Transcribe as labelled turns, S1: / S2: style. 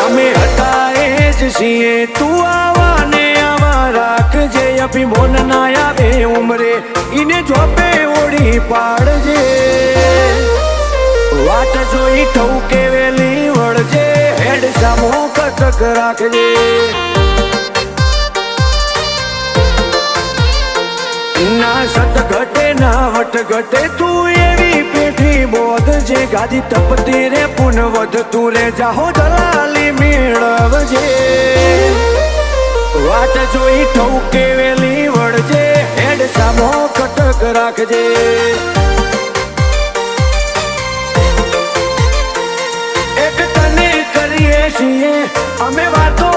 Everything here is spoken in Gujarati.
S1: અમે હતા એ જ છીએ તું આવા ને આવા રાખજે અભિમોન ના આવે ઉમરે ઈને જોપે ઓળી પાડજે વાટ જોઈ ઠૌકે વેલી વળજે હેડ સામો કટક રાખજે ના સત ઘટે ના વટ ઘટે તું એવી પેઠી બોધ જે ગાદી તપતી રે પુન વધતું રે જાહો દલાલી મેળવજે વાટ જોઈ ઠૌકે વેલી વળજે હેડ સામો કટક રાખજે એક તને કરીએ છીએ અમે વાતો